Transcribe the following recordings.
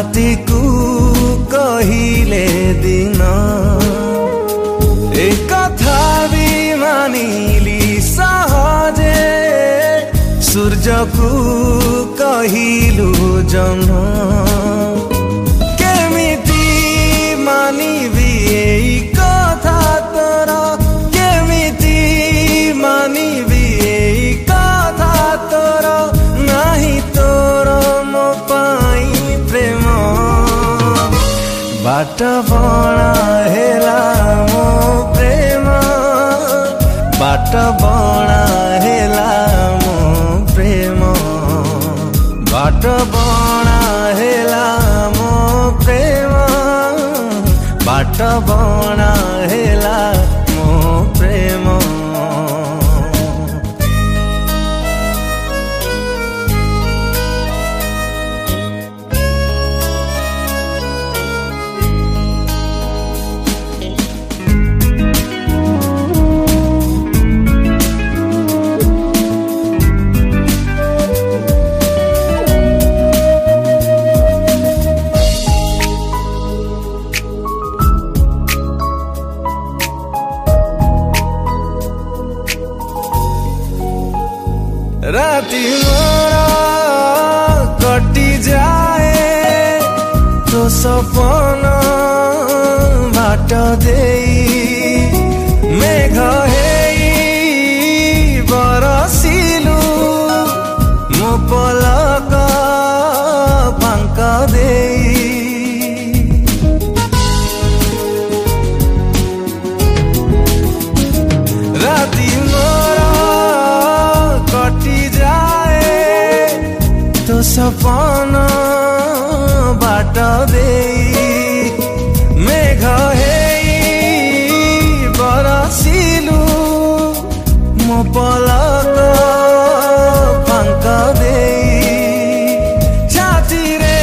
राति को कहिले दिन एक कथा भी मानिली सहजे सूर्य को कहिलु जन्म केमिति मानिबी एई कथा तोर केमिति मानिबी एई कथा तोर नाही तोर मो पाई प्रेम बाट बणा हेला मो प्रेम बाट बणा हेला मो प्रेम बाट बणा हेला मो प्रेम बाट बणा हेला मो प्रेम राति मोर कटि जाए तो सपन बाट देई मेघ हेई बरसिलु मो पलक फांक देई राति कटि जाए तो सपन बाट देई मेघ हेई बरसिलु मो पलक फांक देई छाती रे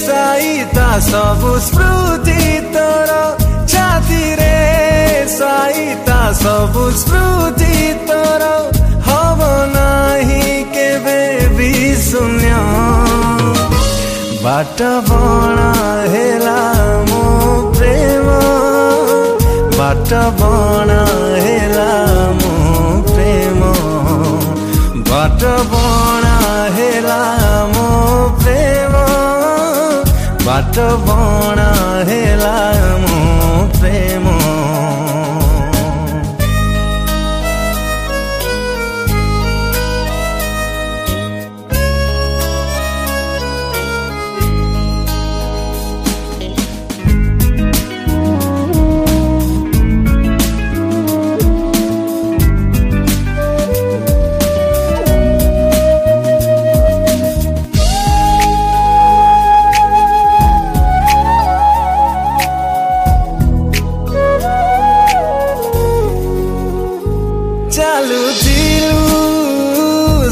साइता सबु स्मृति तोर छाती रे साइता सबु स्मृति तोर हब नाही केबे भी शून्य बाट बणा हेला मो प्रेम बाट बणा हेला मो प्रेम बाट बणा हेला मो प्रेम बाट बणा हेला मो प्रेम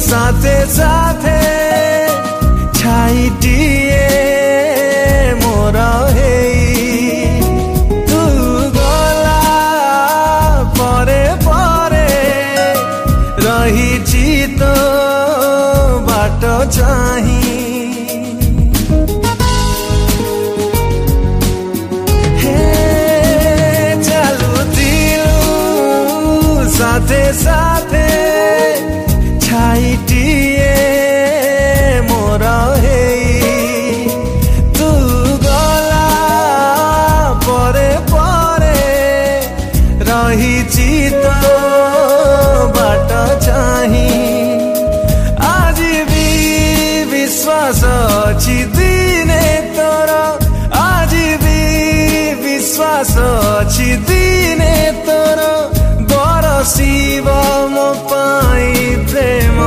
साथे साथे छाइटिए मोर हेई तू गला परे परे रहिछि तो बाट चाही हे चालुतिलु साथे साथे छाइटिए मोर हेई तू गला परे परे रहिछि तो बाट चाही आज भी विश्वास अछि दिने तोर आज भी विश्वास अछि दिने तोर बरसिब मो पाई प्रेम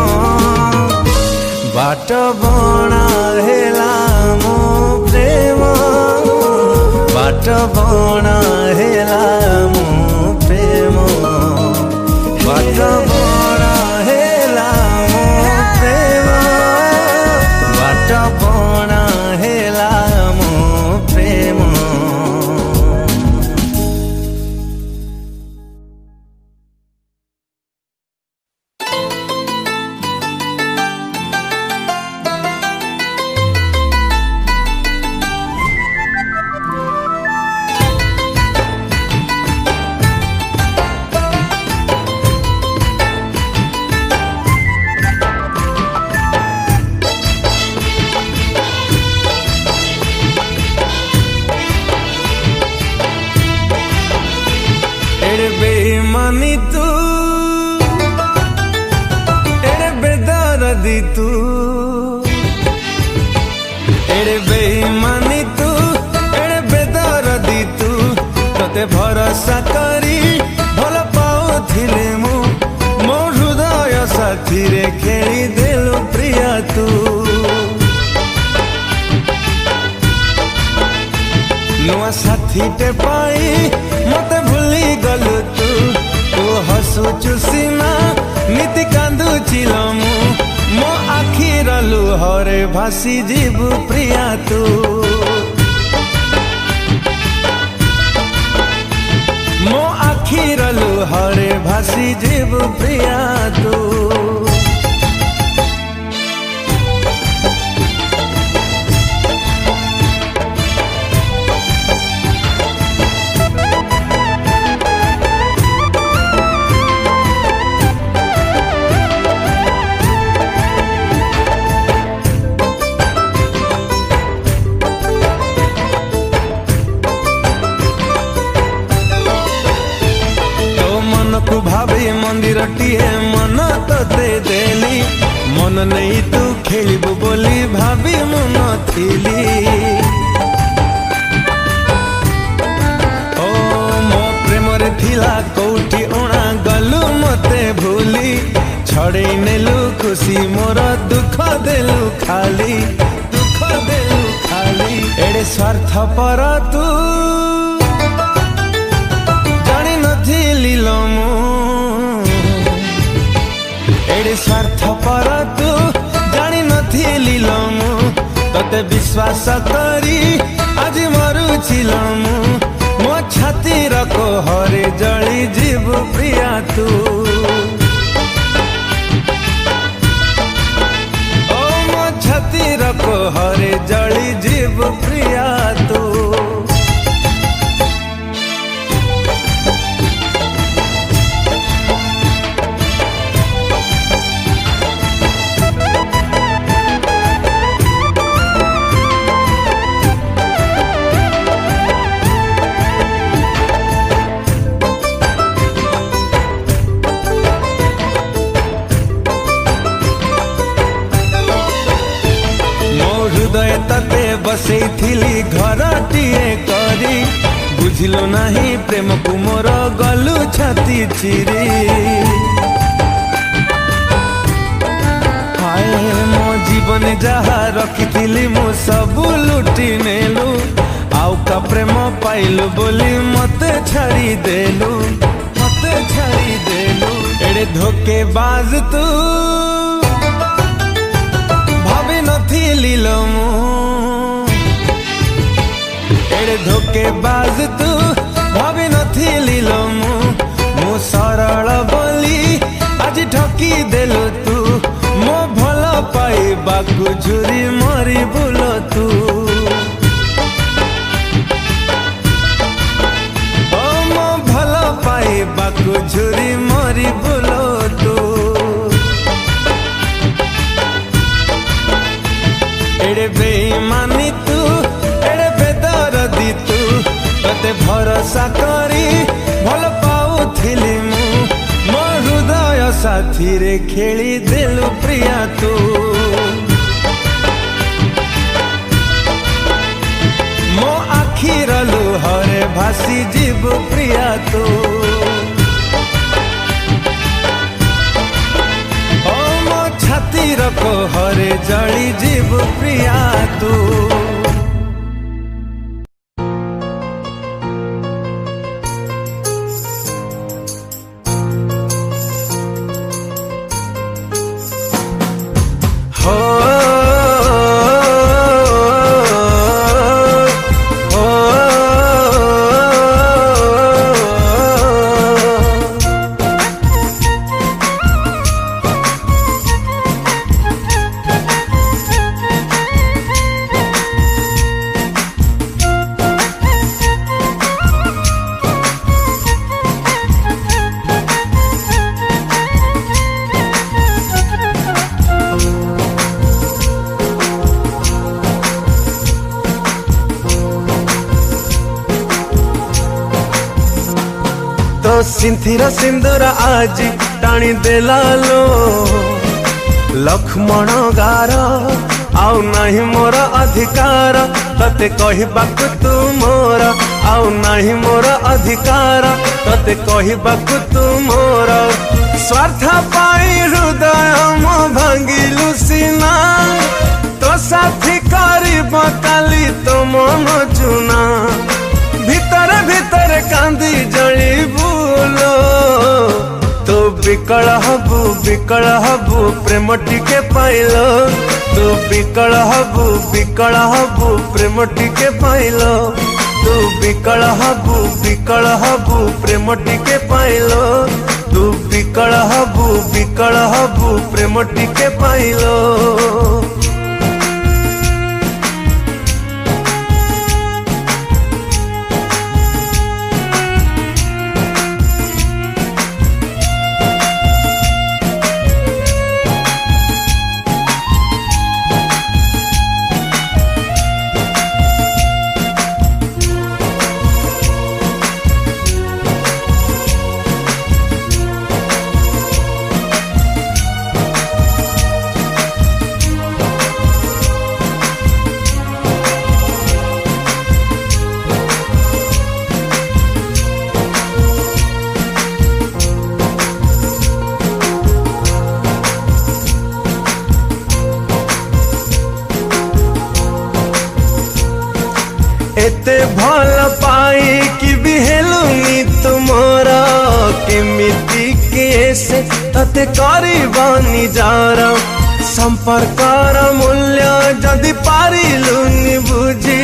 बाट बणा हेला मो प्रेम बाट बणा हेला मो प्रेम बाट बणा हेला मो प्रेम बाट बणा हेला मो प्रेम दर्दी तू, एड़े बेईमानी तू, एड़े बेदर्दी तू, तोते भरोसा करी भल पाउथिले मु, मो हृदय साथी रे खेली देलु प्रिया तू। नुआ साथी टे पाई मते भूली गलु तू, तू हसुचु सीना नीति कांदु चिलमु, मो आखिर लुहरे भासी जीवु प्रिया तू। मो आखिर लुहरे भासी जीवु प्रिया तू। भाभी मंदिर टीए मन तोते देली, मन नहीं तू खेलिबु बोली भाभी मन थिली। ओ मो प्रेम रे थिला कोठी ओणा गलु मते भूली, छड़े नेलु खुशी मोर दुख देलु खाली, दुख देलु खाली। एड़े स्वार्थ पर तू जानी नथिली लमु, एड़े स्वार्थ पर तू जानी नथिली लमु, तते विश्वास करी आज मरुछि लमु, मो छातीर कोहरे जली जीवु प्रिया तू। ओ मो छातीर कोहरे जली जीवु प्रिया तू। हृदय तते बसई थिली घरटीए करी, बुझिलो नहीं प्रेम को मोर गलु छाती चिरी। हाय मो जीवन जहा रखिथिली मु सबु लुटी नेलु, आउ का प्रेम पाइलु बोली मते छाड़ी देलु, मते छाड़ी देलु। एड़े धोखेबाज तू भाभी नथिली लमु, एड़े धोखेबाज तू भाभी नथिली लमु, मु सरल बोली आज ठकी देलु तू, मो भल पाइबाकु झुरी मरी बुल तू। ओ मो भल पाइबाकु झुरी मरी बुल तू। एड़े बेईमानी तू, एड़े बेदर्दी तू, तते भरोसा करी भल पाउथिली मु, मो हृदय साथी रे खेली देलु प्रिया तू। मो आखिर लुहरे भासी जीवु प्रिया तू। छातीर कोहरे जली जीवु प्रिया तू। तो सिंथिर सिंदूर आज टाणी देलालो, लक्ष्मण गार आउ नहीं मोर अधिकार तते कहबाकु तू मोर आउ नहीं मोर अधिकार तते कहबाकु तू मोर स्वार्थ पाई हृदय मो भांगिलु सीना तो साथी करिब काली तो मन चुना भीतर भीतर कांदी जली बुलो तू विकल हबु प्रेम टिके पाइलो तू विकल हबु प्रेम टिके पाइलो तू विकल हबु प्रेम टिके पाइलो तू विकल हबु प्रेम टिके पाइलो। एते भल पाई कि बिहेलुनी तुमर केमिति केसे तते करबनी जार संपर्कर मूल्य जदि पारिलुनी बुझी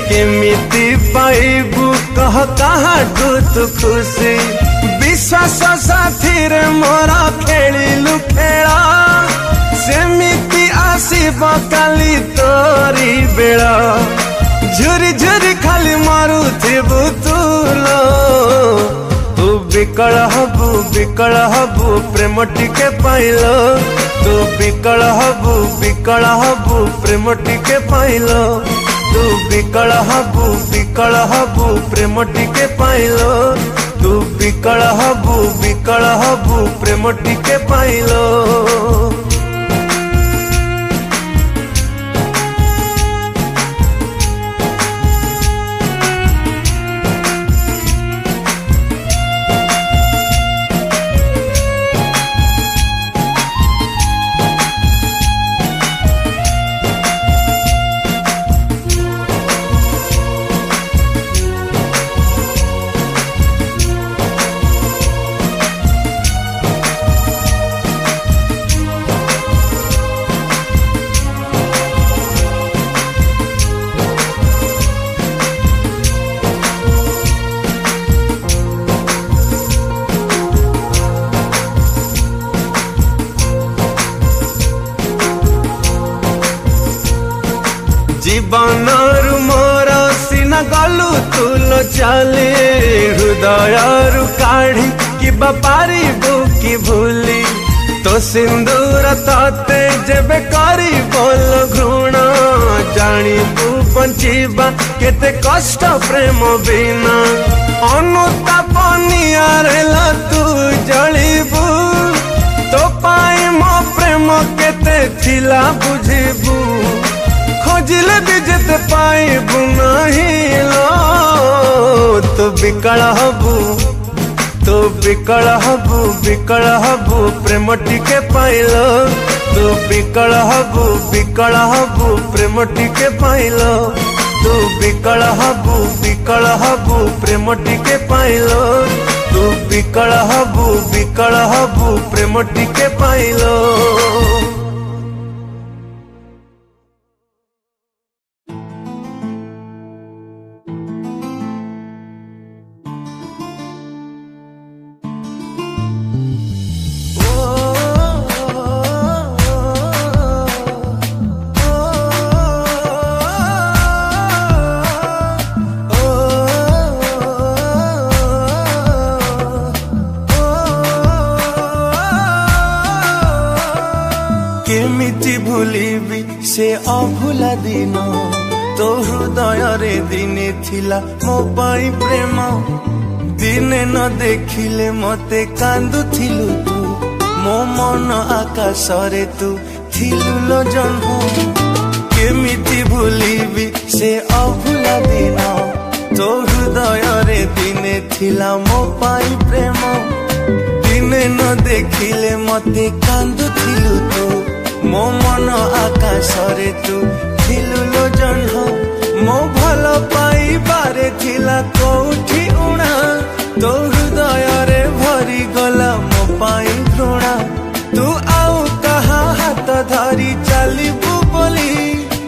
केमिति पाइबु कह काहाठु तू खुशी विश्वास साथी रे मोर खेलिलु खेला सेमिति आसीब काली तोरी बेला झुरी झुरी खाली मारुथिबु तुलो तू विकल हबु प्रेम टिके पाइलो तू विकल हबु प्रेम टिके पाइलो तू विकल हबु प्रेम टिके पाइलो तू विकल हबु प्रेम टिके पाइलो। जीवनरु मोर सीना गलु तुलो चले हृदयरु काढ़ी कि पारिबु कि भूली तो सिंदूर तते जेबे करी बोल घृण जानिबु बंचिबा केते कष्ट प्रेम बिना अनुताप नियारे तू जलिबु तो पाई मो प्रेम केते थिला बुझिबु खोजिले भी जेते पाइबु नहीं लो तो विकल हबु प्रेम टिके पाइलो तू विकल हबु प्रेम टिके पाइलो तू विकल हबु प्रेम टिके पाइलो तू विकल हबु प्रेम टिके पाइलो। केमिति भूलिबी से अभुला दिन तो हृदय रे दिने थिला मो पाई प्रेम दिने न देखिले मते कांदुथिलु तू मो मन आकाश रे तू थिलु लो जन्म केमिति भूलिबी से अभुला दिन तो हृदय रे दिने थिला मो पाई प्रेम दिने न देखिले मते कांदु थिलु तू मो मन आकाश रे तू थिलु लो जन्म मो भल पाई बारे थिला कोठी उणा तो हृदय रे भरी गला मो पाई घृणा तू आउ कहा हाथ धरी चलिबू बोली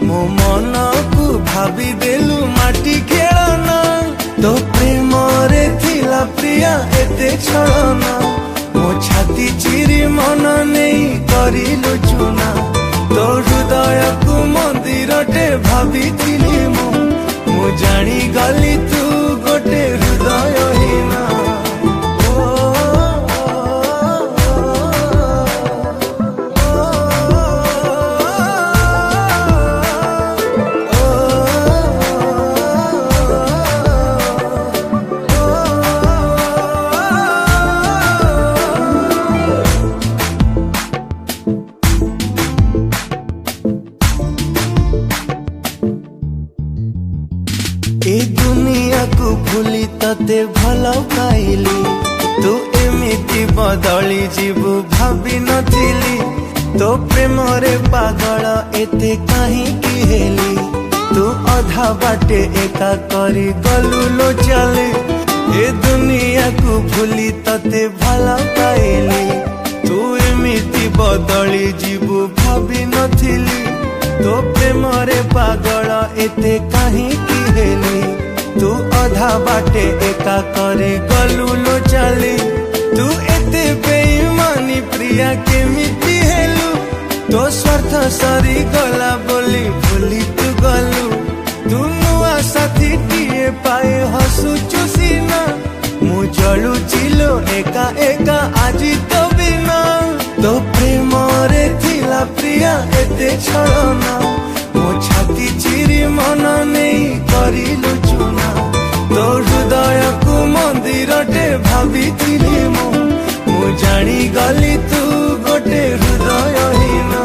मो मन को भाभी देलु माटी खेलना तो प्रेम रे थिला प्रिया एते छलना मो छाती चिरी मन नहीं करिलु चुना तो हृदय को मंदिर टे भाभी थिली मु जानी गली तू गोटे हृदय हीना ए दुनिया को भूली तते भल पाइली तू एमिति बदली जीवु भाभी नथिली तो प्रेम रे पागल एते काहे की हेली तू अधा बाटे एका करी गलु लो चले ए दुनिया को भूली तते भल पाइली तू एमिति बदली जीवु भाभी नथिली तो प्रेम रे पागल एते काहे की हेली तू अधा बाटे एका करे गलु लो चली तू एते बेईमानी प्रिया केमिति हेलु तो स्वार्थ सरी गला बोली भूली तू गलु तू नुआ साथी टीए पाए हसुचु सीना मु जलु चिलो एका एका आजी तो बिना तो प्रेम रे थिला प्रिया एते छलना मो छाती चिरी मन नहीं करिलु चुना तो हृदय को मंदिर टे भाभी थिली मु जानी गली तू गोटे हृदय हीना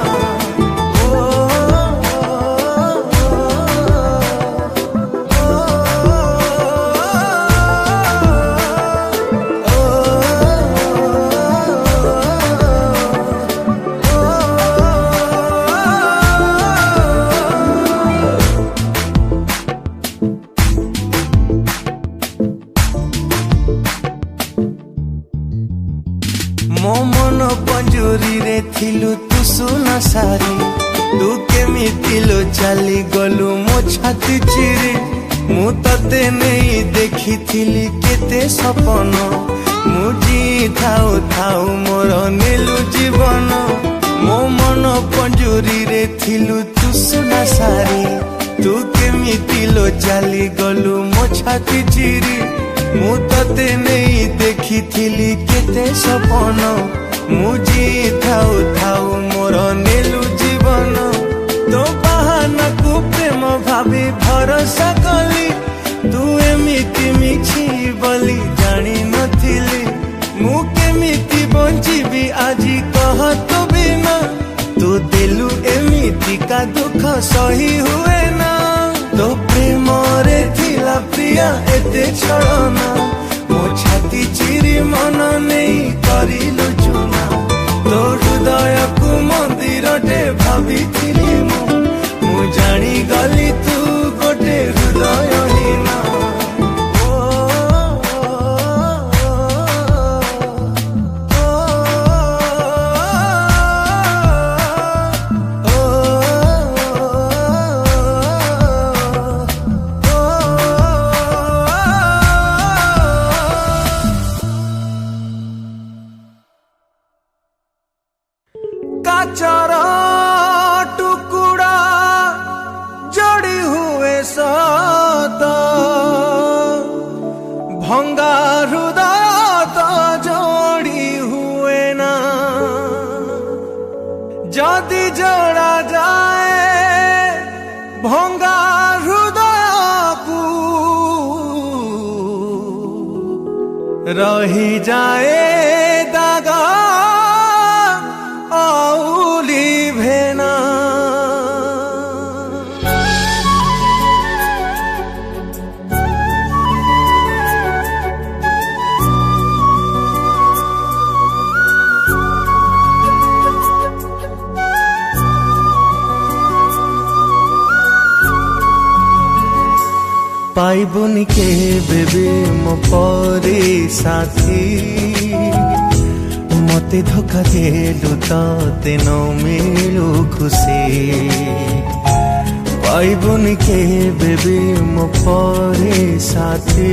मो मन पंजुरी रे थिलु तू सुना सारी तू केमिति लो चली गलु मो छाती चिरी मु तते नहीं देखी थिली केते सपन मु जी थाउ थाउ मोर नेलु जीवन मो मन पंजुरी रे थिलु तू सुना सारी तू केमिति लो चली गलु मो छाती चिरी मु तते नहीं देखी थिली केते सपन मु जी थाउ थाउ मोर नेलु जीवन तो बहाना को प्रेम भाभी भरोसा कली तू एमिति मिछि बोली जानी नथिली मु केमिति बंचिबी आजी कह तो बिना तू देलु एमिति का दुख सही हुए ना तो प्रेम रे थिला प्रिया एते छलना मो छाती चिरी मन नहीं करिलु चुना तो हृदय को मंदिर टे भाभी थिली मु जानी गली तू गोटे हृदय हीना काचर टुकुड़ा जड़ी हुए सत भंगा हृदय तो जोड़ी हुए ना जदि जोड़ा जाए भंगा हृदय को रही जाए दागा पाइबुनि केबे भी मो परी साथी मते धोखा देलु ते न मिलु खुशी पाइबुनि केबे भी मो परी साथी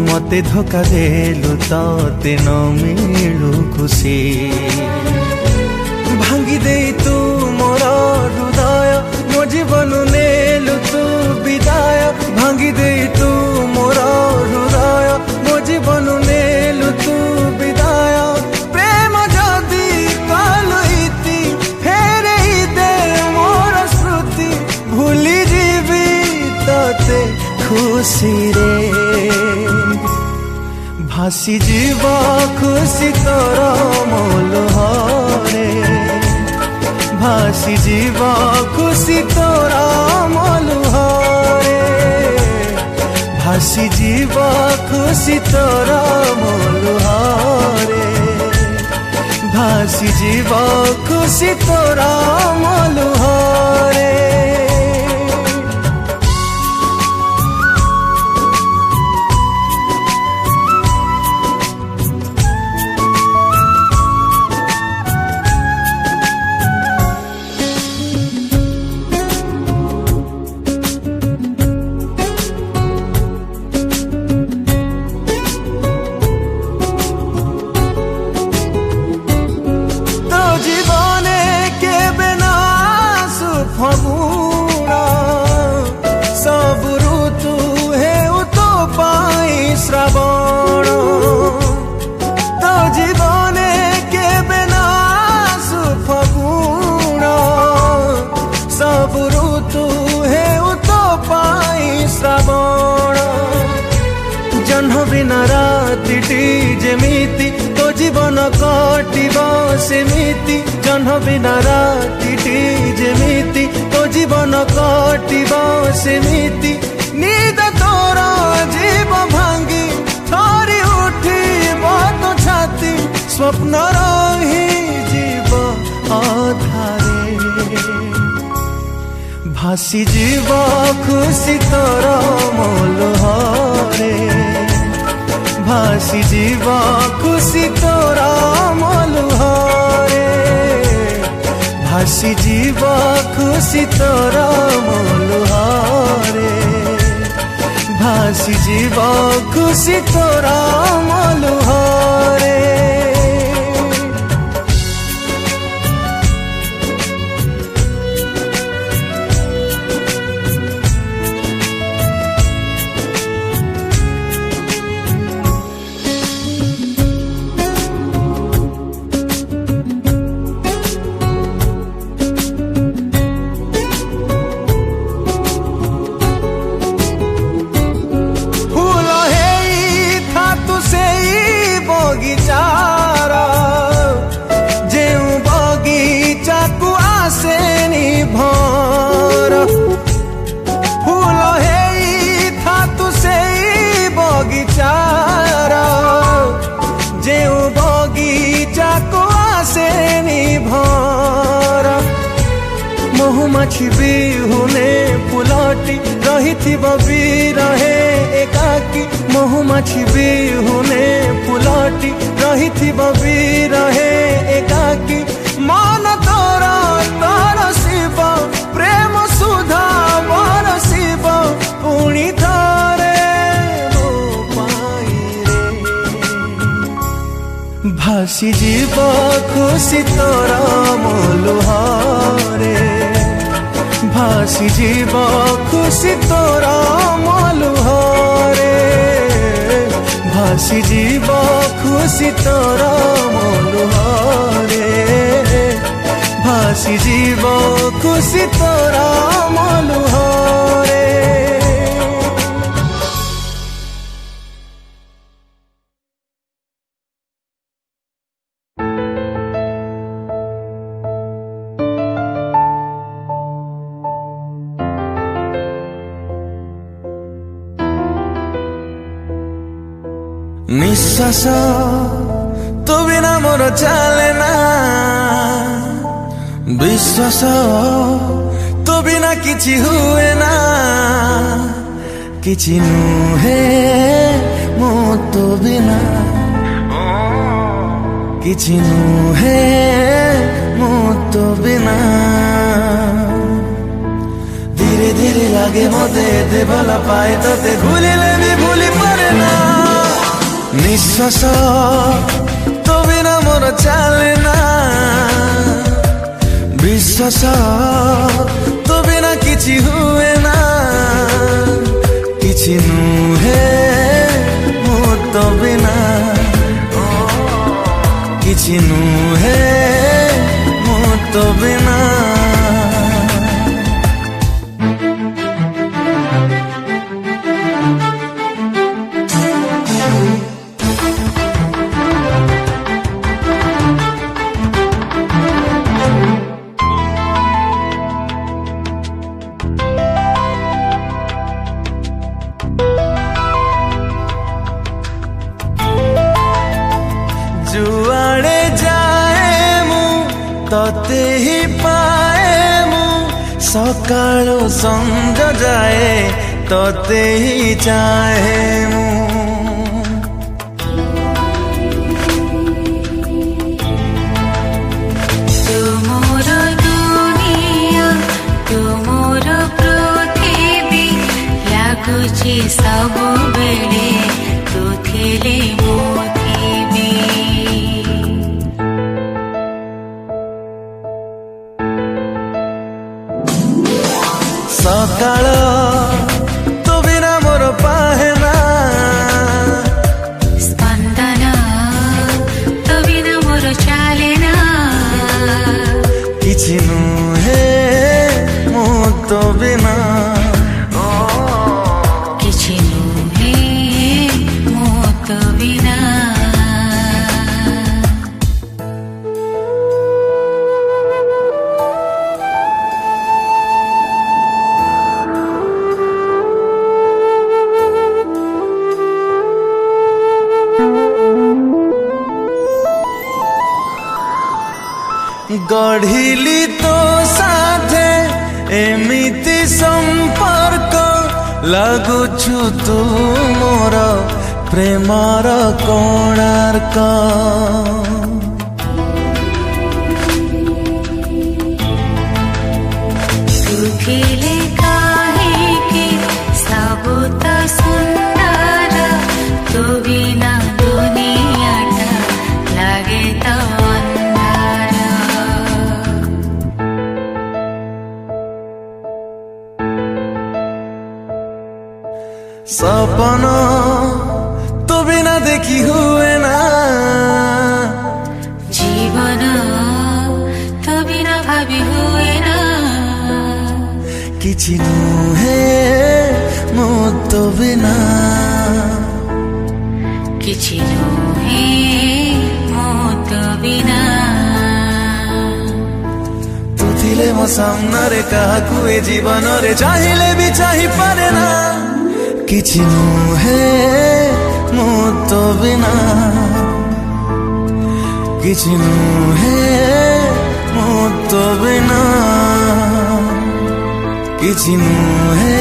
मते धोखा देलु ते न मिलु खुशी भांगी दे तू मोर हृदय मो जीवन नेलु तू विदाय भांगी दे तू मोर हृदय मो जीवन नेलु तू विदाय प्रेम जदि कालु इति फेरे दे मोर स्मृति भूली जीवी तते खुशी रे भासी जीवा खुशी तोर मोलुहरे भासी जीवा खुशी तोरा मोलुहरे भासी जीवा खुशी तोरा मोलुहरे भासी जीवा खुशी तोरा मोलुहरे श्रावण तो जीवने के बिना सुफगुण सब ऋतु है तो पाई श्रावण जन्ह बिना रातिटी जेमिति तो जीवन कटिब सेमिति जन्ह बिना रातिटी जेमिति तो जीवन कटिब सेमिति नींद तोर जीव भांगी थरी उठी तो छाती स्वप्न रही जीव अधारे भासी जीव खुशी तोर मोलुहरे भासी जीव खुशी तोर मोलुहरे भासी जीव खुशी तोर मोलुहरे भासी जीवा खुशी तोरा मोलुहरे महुमाछी बिहुने फुलटी रही भी रहे एकाकी महुमाछी बिहुने फुलटी रही भी रहे एकाकी मन तोरा तार शिव प्रेम सुधा बर शिव पुणी थारे मो पाई रे भासी जीव खुशी तोरा मोलुहरे भासी जीव खुशी तोरा मोलुहरे भासी जीव खुशी तोरा मोलुहरे भासी जीव खुशी तोरा मोलुहरे निश्वास तो बिना मोर चले ना विश्वास तो तो बिना किछि हुए ना किछि नुहे मो तो बिना किछि नुहे मो तो बिना धीरे धीरे लागे मते एते भल पाए तोते भूलिले भी भूली पारे ना निश्वास तो बिना मोर चले ना विश्वास तो बिना किछि हुए ना किछि नुहे मो तो बिना किछि नुहे मो तो बिना जुआड़े जाए मु तते ही पाए मु सकाळो संज जाए तते ही चाहे मु तुमोर दुनिया तुमोर पृथ्वी लागुची सब बेले तू थिले मोथिबी सकाळ तो बिना मोर पाहे ना स्पंदन तो बिना मोर चाले ना किछि नुहे मो तो बिना किछि नुहे मो तो बिना गढ़िली तो साथे एमिति संपर्क लगुछु तू मोर प्रेमर कोणार्क तुथिले काहेकि सब त सुन्दर तू बिना दुनियाटा लागे त अन्धार सपना तो बिना देखी हुए ना जीवन तो बिना भावी हुए ना किछि नुहे मो तो बिना किछि नुहे मो तो बिना तू थिले मो सामने काहाकु ए जीवन रे चाहिले भी चाहि पारे ना किछि नुहे मो तो बिना किछि नुहे मो तो बिना किछि नुहे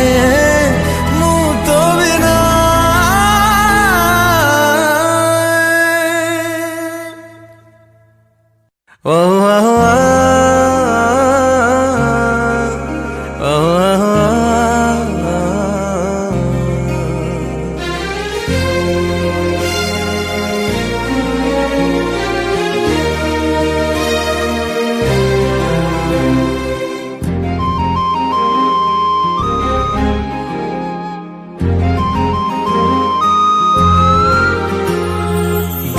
मो तो बिना ओ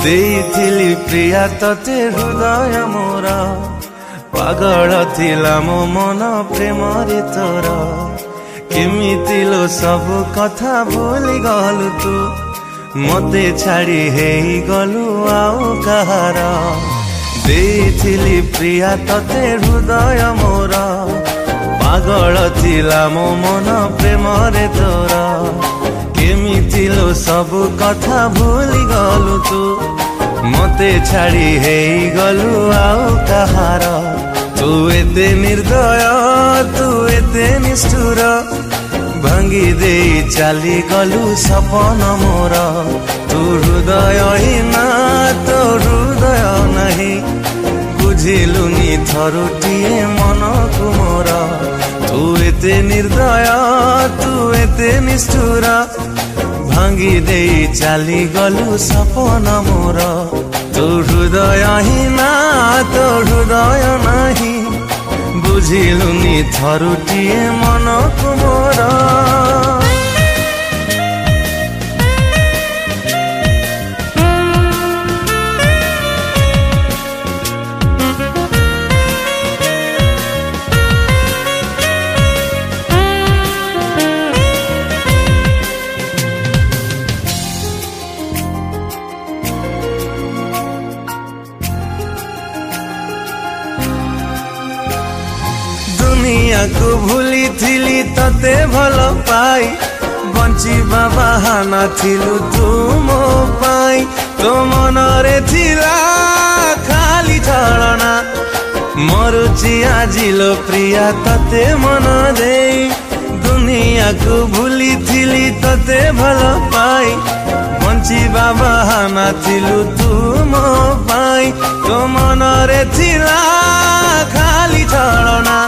ଦେଇଥିଲି ପ୍ରିୟା ତତେ ହୃଦୟ ମୋର ପାଗଳ ଥିଲା ମୋ ମନ ପ୍ରେମରେ ତୋର କେମିତି ଲୋ ସବୁ କଥା ଭୁଲି ଗଲୁ ତୁ ମତେ ଛାଡ଼ି ହେଇଗଲୁ ଆଉ କାହାର ଦେଇଥିଲି ପ୍ରିୟା ତତେ ହୃଦୟ ମୋର ପାଗଳ ଥିଲା ମୋ ମନ ପ୍ରେମରେ ତୋର କେମିତି ଲୋ ସବୁ କଥା ଭୁଲି ଗଲୁ ତୁ ମତେ ଛାଡ଼ି ହେଇଗଲୁ ଆଉ କାହାର ତୋ तू एते निर्दय तू एते निष्ठुर भांगी दे चाली गलु सपन मोर तू हृदयहीन तो हृदय नहीं बुझिलुनी थरुटिए मन को मोर तू एते निर्दय तू एते निष्ठुर भांगी दे चाली गलु सपन मोर तू हृदयहीन तो हृदय नहीं बुझिलुनी थरुटिए मन को मोर दुनिया को भूली थिली तते भल पाई बंचिबा बाहाना थिलु तू मो पाई तो मनरे थिला खाली छलना मरुची आजिलो प्रिया तते मन दे दुनिया को भूली थिली तते भल पाई बंचिबा बाहाना थिलु तू मो पाई तो मनरे थिला खाली छलना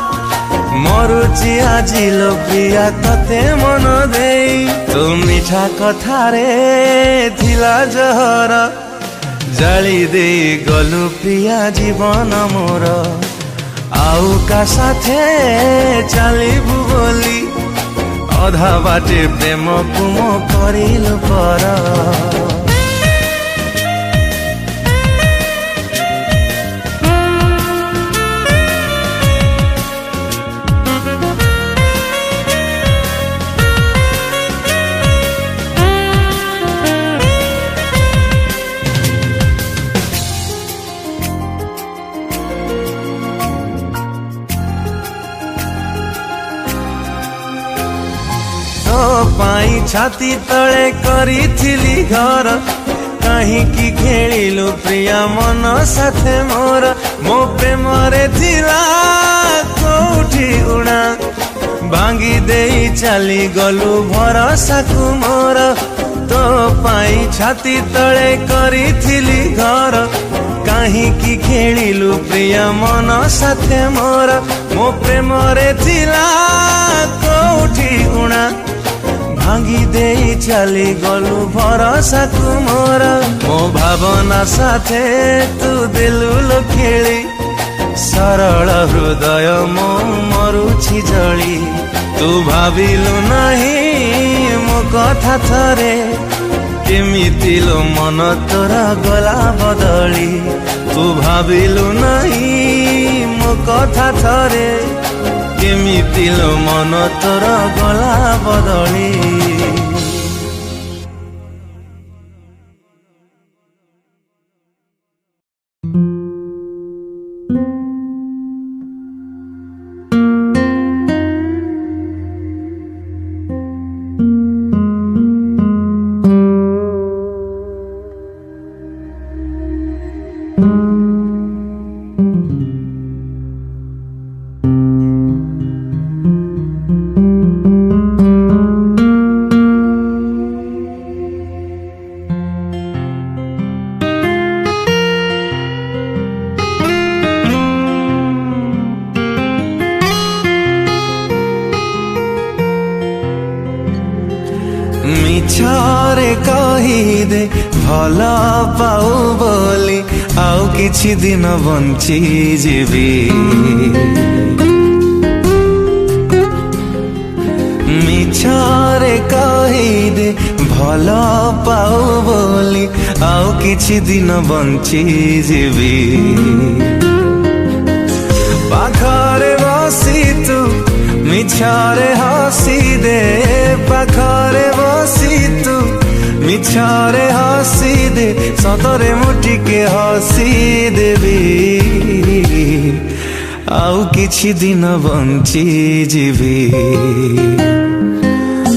मरुची आजिलो प्रिया तते मन दे तू मिठा कथारे थिला जहर जाली दे गलु प्रिया जीवन मोर आउ का साथे चलिबु बोली अधा बाटे प्रेम कुम करिलु पर पाई छाती तले करी थिली घर कहीं की खेलिलु प्रिया मन साथे मोर मो प्रेम रे थिला कोठी उड़ा भांगी दे चली गलु भरोसा को मोर तो पाई छाती तले करी थिली घर कहीं की खेलिलु प्रिया मन साथे मोर मो प्रेम रे थिला कोठी उड़ा भांगी दे चली गलु भरोसा को मोर मो भावना साथे तू दिलु खेली सरल हृदय मो मरुछि जली तू भाविलु नहीं मो कथा थरे केमिति लो मन तोरा गला बदली तू भाविलु नहीं मो कथा थरे केमिति लो मन तोर गला बदली मिछरे कही दे भला पाऊ बोली आउ किछि दिन बंची जीवी मिछरे कही दे भला पाऊ बोली आउ किछि दिन बंची जीवी पाखरे बसी तू मिछरे हसी दे पाखरे बसी तू मिछरे हसी दे सतरे मुटिके हसी देवी आउ किछि दिन बंची जीवी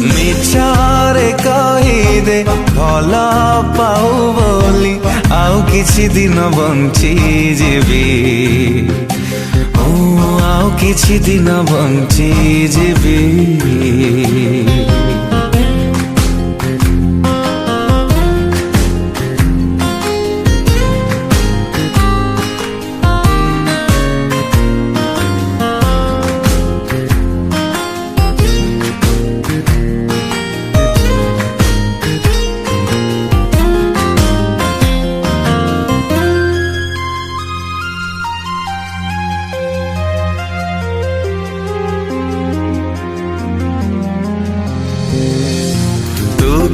मिछरे कही दे भला पाऊ बोली आउ किछि दिन बंची जीवी କିଛି ଦିନ ବଞ୍ଚିଯିବି।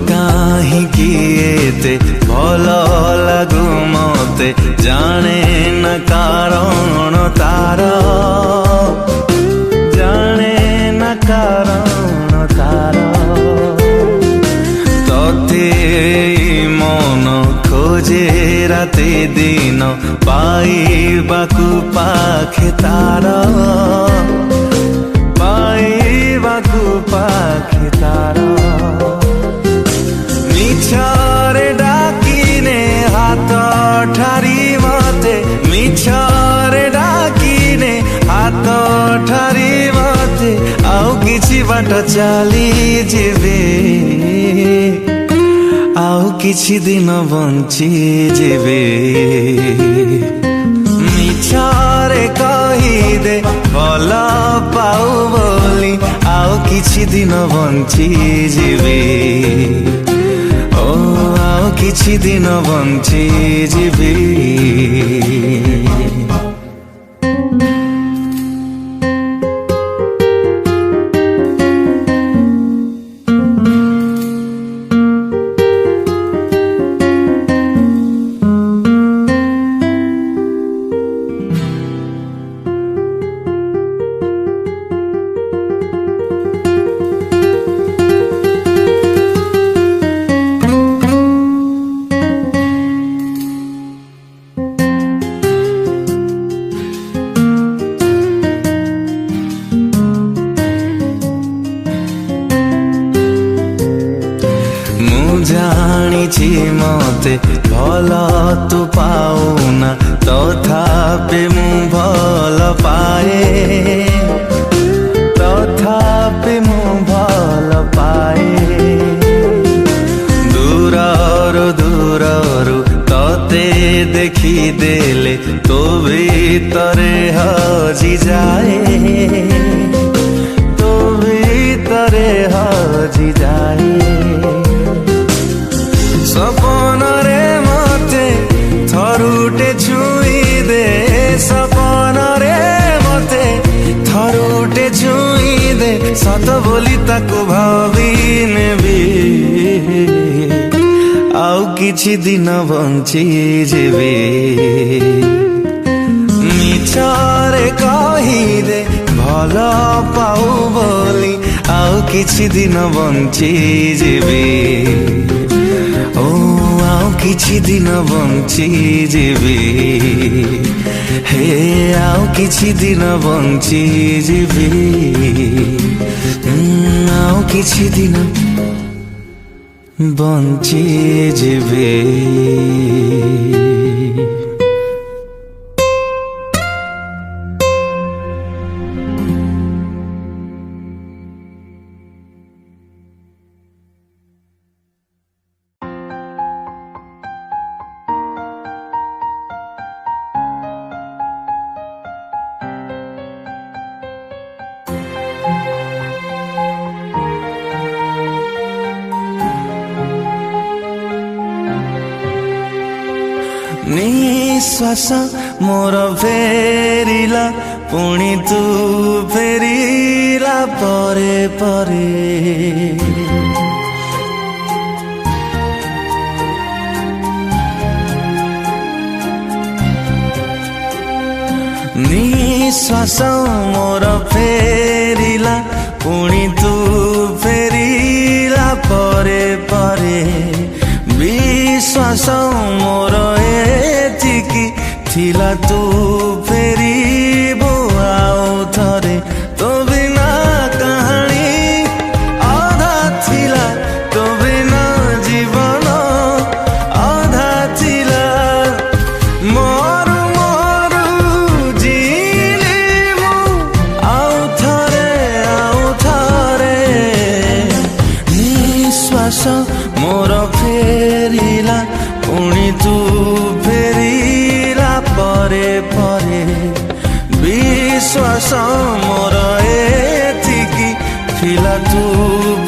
काहींकि एते भल लागु मते जाने न कारण तार, जाने न कारण तार। तते मन खोजे राते दिन पाइबाकु पाखे तार, पाइबाकु पाखे तार। मिछरे डाकिने हाथ ठारी मते, मिछरे डाकिने हाथ ठारी मते आउ किछि बाट चली जिबे, आउ किछि दिन बंची जिबे। मिछरे कहिदे भल पाउ बोली आउ किछि दिन बंची जिबे, ଆଉ କିଛି ଦିନ ବଞ୍ଚି ଯିବି। जानिछि मते भल तु पाउना, तथापि मु भल पाए, तथापि मु भल पाए। दूररु दूररु तते देखि देले तो भीतरे हजि जाए, तो भीतरे हजि जाए। सपन रे मते थरुटे छुई दे, सपन रे मते थरुटे छुई दे, सत बोली ताकु भावी नेबी आउ किछि दिन बंची जेबे। मिछरे कहिदे भल पाउ बोली आउ किछि दिन बंची जेबे, ଆଉ କିଛି ଦିନ ବଞ୍ଚି ଯିବି। हे ଆଉ କିଛି ଦିନ ବଞ୍ଚି ଯିବି, ଆଉ କିଛି ଦିନ ବଞ୍ଚି ଯିବି। निश्वास मोर फेरिला पुणी तू फेरिला परे परे, निश्वास मोर फेरिला पुणी तू फेरिला परे परे। विश्वास मोर एतिकी थिला तू फेरिबो आउ थरे, तो बिना कहानी आधा थिला, तो बिना जीवन आधा थिला। मरु मरु जिली मु परे विश्वास मोर एतिकी थिला तू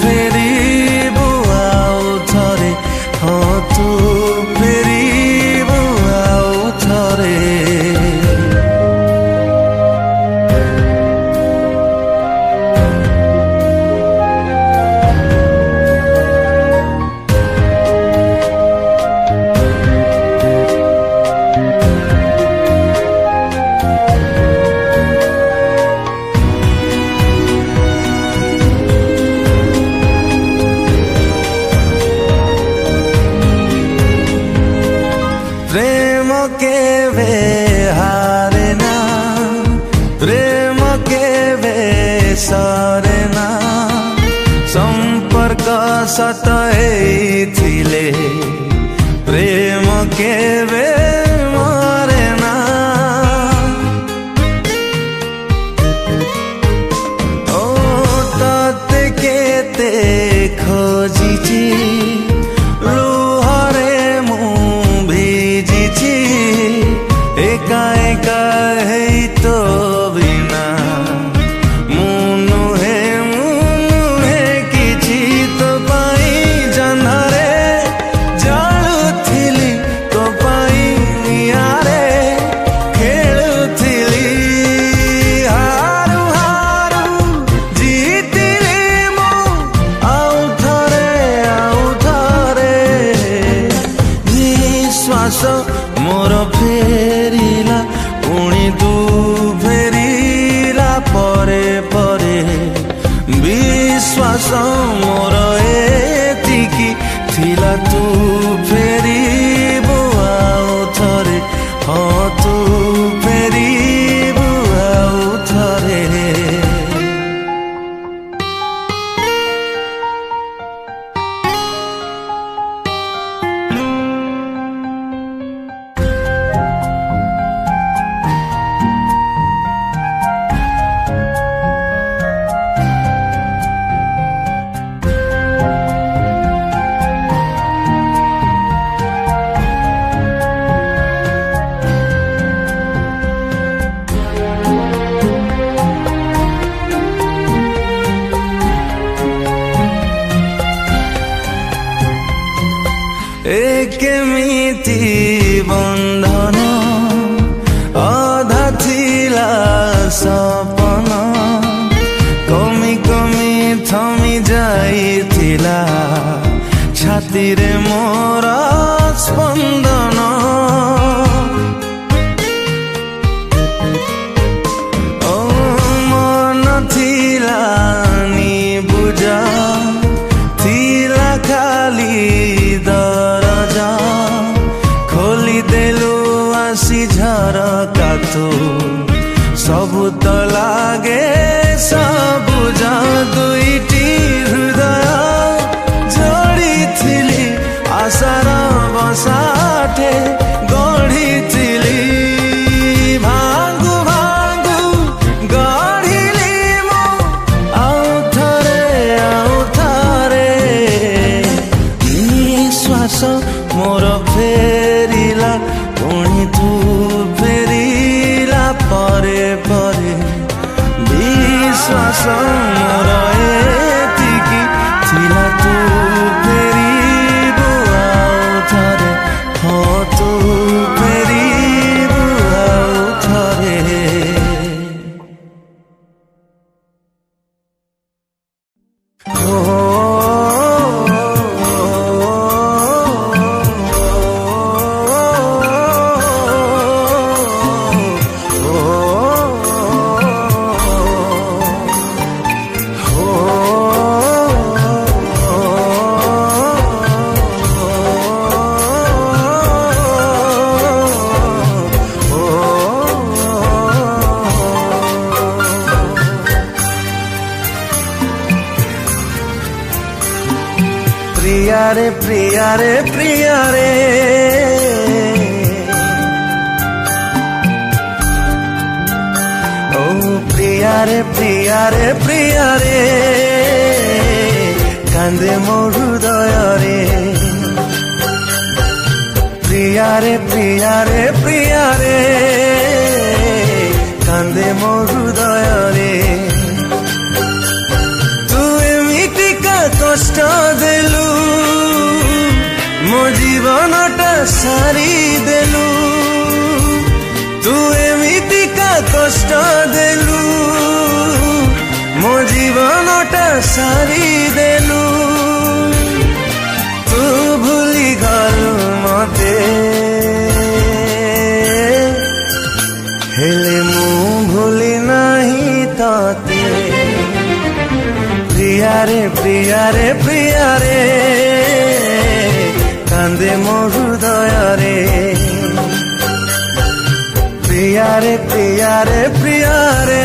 फेरिबु आउ थरे हाँ तू फेरिबु आउ थरे सरेना संपर्क सतैथिले प्रेम केवे मरेना ओ तते केते खोजिची लुहरे मु भिजिची एका एका है तो बिना मोर फेरिला पुणी तू फेरिला परे परे विश्वास मोर एतिकी थिला तू फेरिबु आउ थरे हाँ तू फेरिबु आउ थरे केमिति बंधन अधा थिला सपन कमी कमी थमी जाइथिला छाती रे मोर स्पंदन ओ मन थिला नि बुझा थिला खाली दरजा खोली देलु आसी झरका तो सबु तो लागे सबुज दुईटी हृदय जोड़ी थिली आशार बसाठे गढ़ी थिली भांगु भांगु गढ़िली मो आउ थरे निश्वास मोर फेरिला पुणी तू फेरिला परे परे विश्वास मोर एतिकी थिला तू फेरिबु आउ थरे हाँ तू फेरिबु आउ थरे प्रिया रे प्रिया रे प्रिया रे ओ प्रिया रे प्रिया रे प्रिया रे कांदे मो हृदय रे प्रिया रे प्रिया रे प्रिया रे ମୋ ହୃଦୟରେ ତୁ ଏମିତିକା କଷ୍ଟ ଦେଲୁ ମୋ ଜୀବନଟା ସାରିଦେଲୁ ତୁ ଏମିତିକା କଷ୍ଟ ଦେଲୁ ମୋ ଜୀବନଟା ସାରିଦେଲୁ ତୁ ଭୁଲି ଗଲୁ ମତେ ହେଲେ ମୁଁ ଭୁଲି ନାହିଁ ତତେ ପ୍ରିୟାରେ ପ୍ରିୟାରେ ପ୍ରିୟାରେ କାନ୍ଦେ ମୋ ହୃଦୟରେ ପ୍ରିୟାରେ ପ୍ରିୟାରେ ପ୍ରିୟାରେ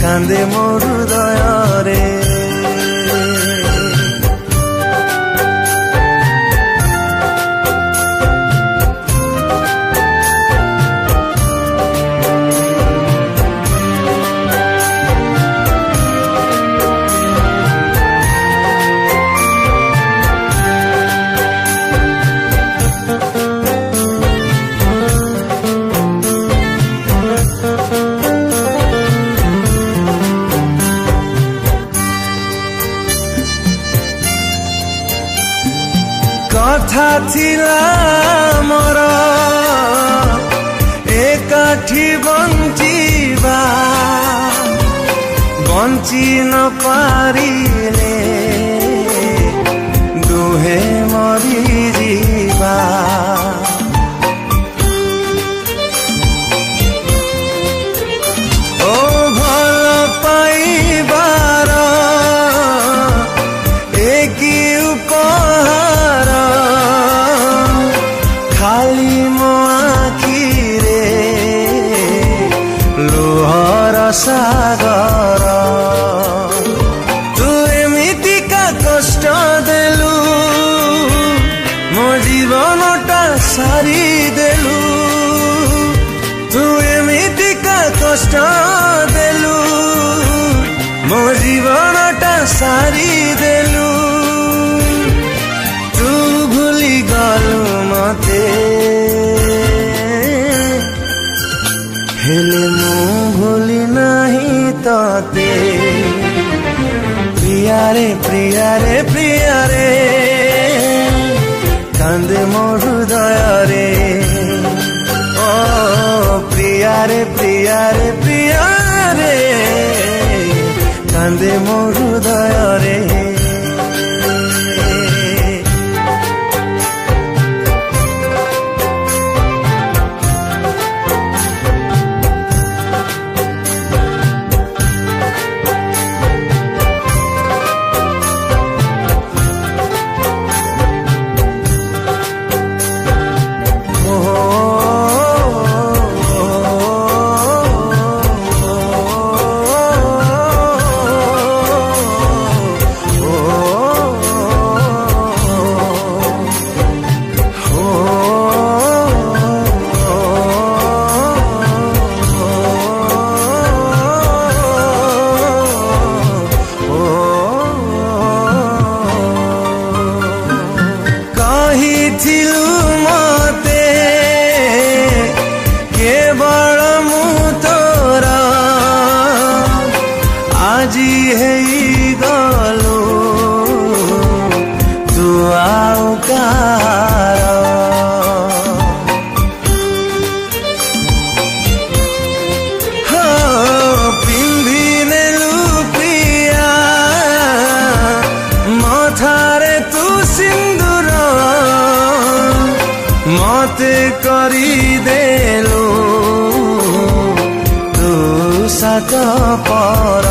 କାନ୍ଦେ ମୋ ହୃଦୟରେ କଥା ଥିଲା ମୋର ଏକାଠି ବଞ୍ଚିବା ବଞ୍ଚି ନ ପାରିଲେ ଦୁହେଁ ମରିଯିବା ଓ ଭଲ ପାଇବାର ଏକି ଉପହାର ଖାଲି ମୋ ଆଖିରେ ଲୁହର ସାଗର ତୁ ଏମିତିକା କଷ୍ଟ ଦେଲୁ ମୋ ଜୀବନଟା ସାରିଦେଲୁ ତୁ ଏମିତିକା କଷ୍ଟ ଦେଲୁ ମୋ ଜୀବନଟା ସାରିଦେଲୁ ତୁ ଭୁଲି ଗଲୁ ମତେ ହେଲେ ମୁଁ ଭୁଲି ନାହିଁ ତତେ ପ୍ରିୟାରେ ପ୍ରିୟାରେ ପ୍ରିୟାରେ କାନ୍ଦେ ମୋ ହୃଦୟରେ ଓ ପ୍ରିୟାରେ ପ୍ରିୟାରେ ପ୍ରିୟାରେ କାନ୍ଦେ ମୋ ହୃଦୟରେ ଆଜି ହେଇଗଲୁ ତୁ ଆଉ କାହାର ପିନ୍ଧି ନେଲୁ ପ୍ରିୟା ମଥାରେ ତୁ ସିନ୍ଦୁର ମତେ କରିଦେଲୁ ସାତ ପର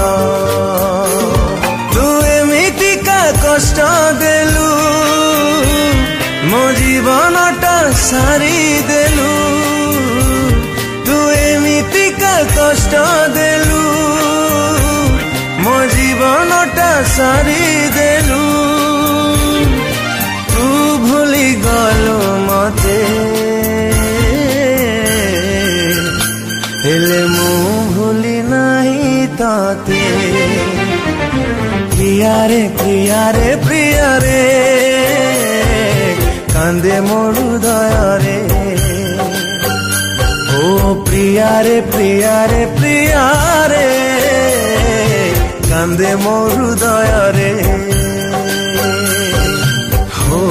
ତୁ ଏମିତିକା କଷ୍ଟ ଦେଲୁ ମୋ ଜୀବନଟା ସାରିଦେଲୁ ତୁ ଏମିତିକା କଷ୍ଟ ଦେଲୁ ମୋ ଜୀବନଟା ସାରିଦେଲୁ ତୁ ଭୁଲି ଗଲୁ ମତେ ହେଲେ ମୁଁ ଭୁଲି ନାହିଁ ତତେ ପ୍ରିୟାରେ ପ୍ରିୟାରେ ପ୍ରିୟାରେ କାନ୍ଦେ ମୋ ହୃଦୟରେ ଓ ପ୍ରିୟ प्रिया रे प्रिया रे प्रिया रे कांदे मो हृदय रे हो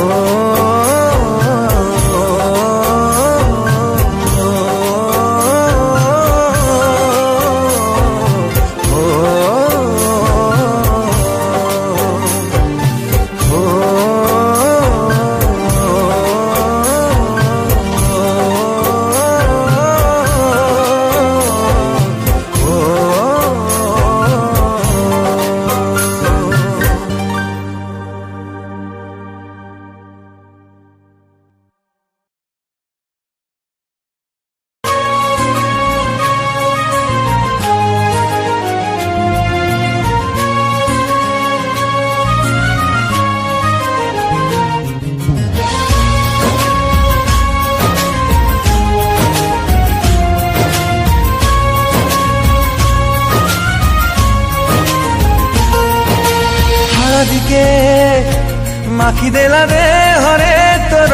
माखी देला दे हरे तोर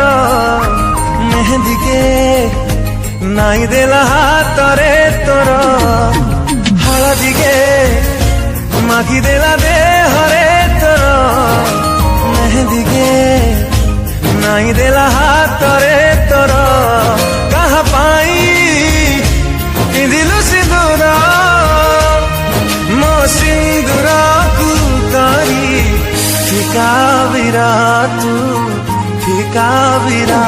मेहंदी के नाई देला हाथ रे तोर हलदी के माखी देला दे हरे तोर मेहंदी के नाई देला हाथ रे तोर कहा पाई पिंधिलु सिंदूर मो सिंदूर कुकारी फिका बिरा तू फिका बिरा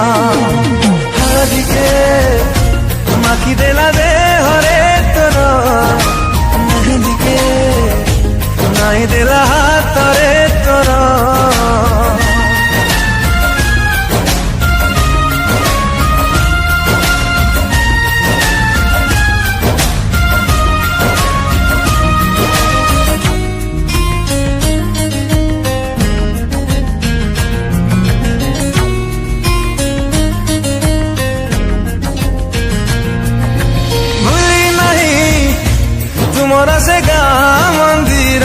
हलदी के माखी देला दे हरे तोर मेहंदी के नाई देला हाथ रे तोर मोरा से गाँ मंदिर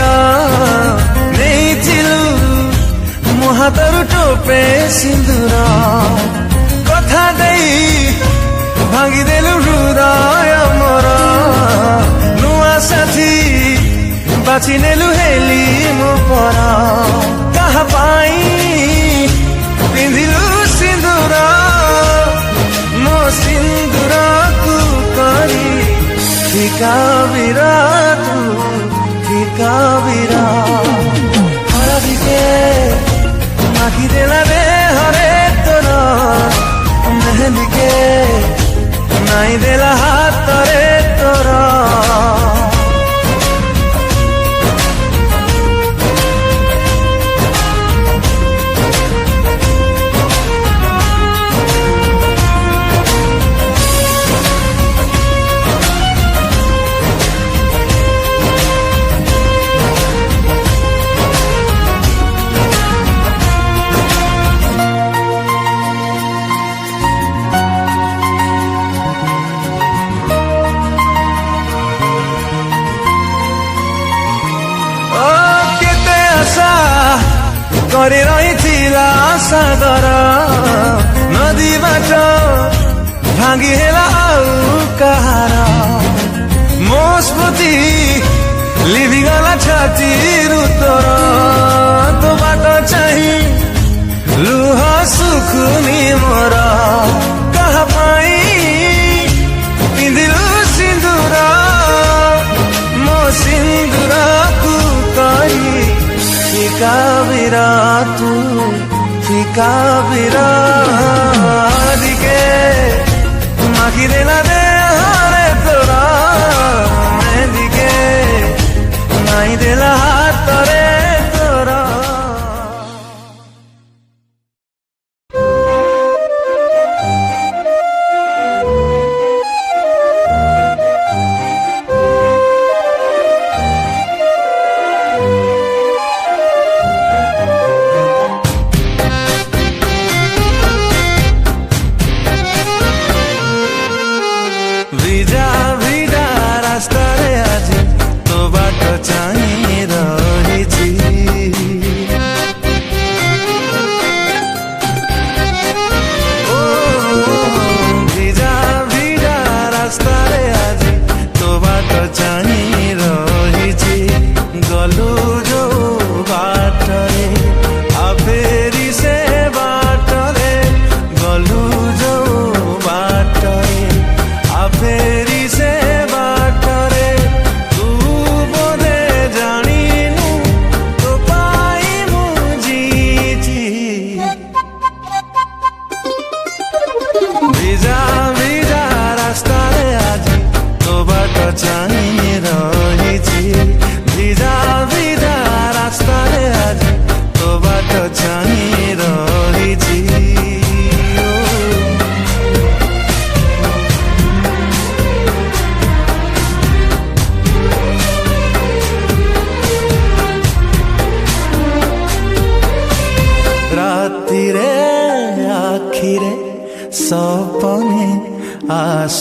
नहीं थिलु मो हाथरु टोपे सिंदूर कथा देई भांगी देलु हृदय मोर नुआ साथी बाछि नेलु हेली मो पर कहा पाई पिंधिलु सिंदूर मो सिंदूर को करी फिका बिरा तू फिका बिरा हलदी के माखी देला दे हरे तोर मेहंदी के नाई देला हाथ रे तोर करे रही सागर नदी बाट भांगी हेला आउ कहार मो स्मृति लिभिगला छाती तोर तो बाट चाही लुह सुखुनी मोर कहा पाई पिंधिलु सिंदूर मो सिंदूर को करी फिका बिरा तू फिका बिरा दिके माखी देला दे हरे तोरा मेहंदी के नाई देला हाथ रे तोरा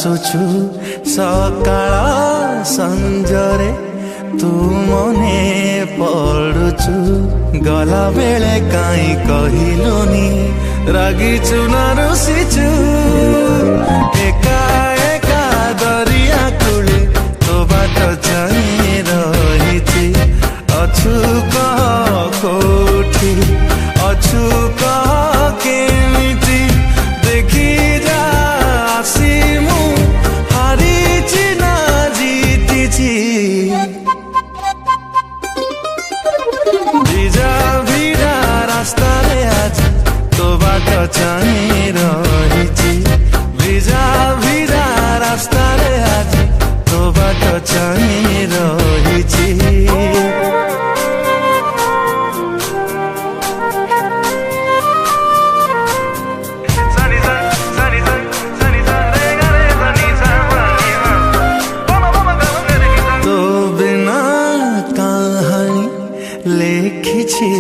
ଆସୁଛୁ ସକାଳ ସଞ୍ଜରେ ତୁ ମନେ ପଡୁଛୁ ଗଲା ବେଳେ କାଇଁ କହିଲୁନି ରାଗିଛୁ ନା ରୁଷିଛୁ ଏକା ଏକା ଦରିଆ କୂଳେ ତୋ ବାଟ ଚାହିଁ ରହିଛି ଅଛୁ କହ କୋଉଠି ଅଛୁ କହ କେମିତି ଦେଖି ଯା ଆସି ମୁଁ ହାରିଛି ନା ଜିତିଛି ଭିଜା ଭିଜା ରାସ୍ତାରେ ଆଜି ତୋ ବାଟ ଚାହିଁ ରହିଛି ଭିଜା ଭିଜା ରାସ୍ତାରେ ଆଜି ତୋ ବାଟ ଚାହିଁ ରହିଛି লেখিছি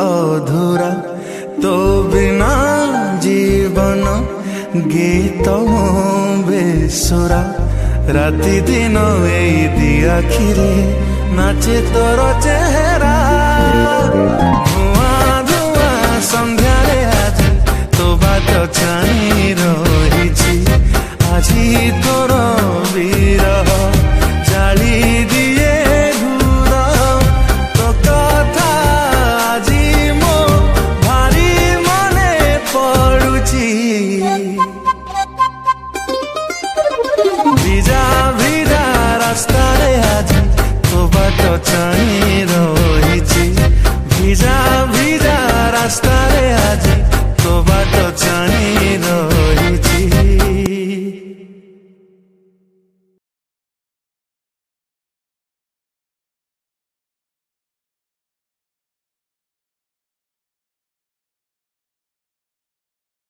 অধুরা তো বিনা জীবন গীত বেসুরা রাতি দিন এই দিয়া আখিরে নাচে তোর চেহারা ধোঁয়া ধোঁয়া সন্ধ্যারে আজ তো বাট চাই রহিছি আজি তোর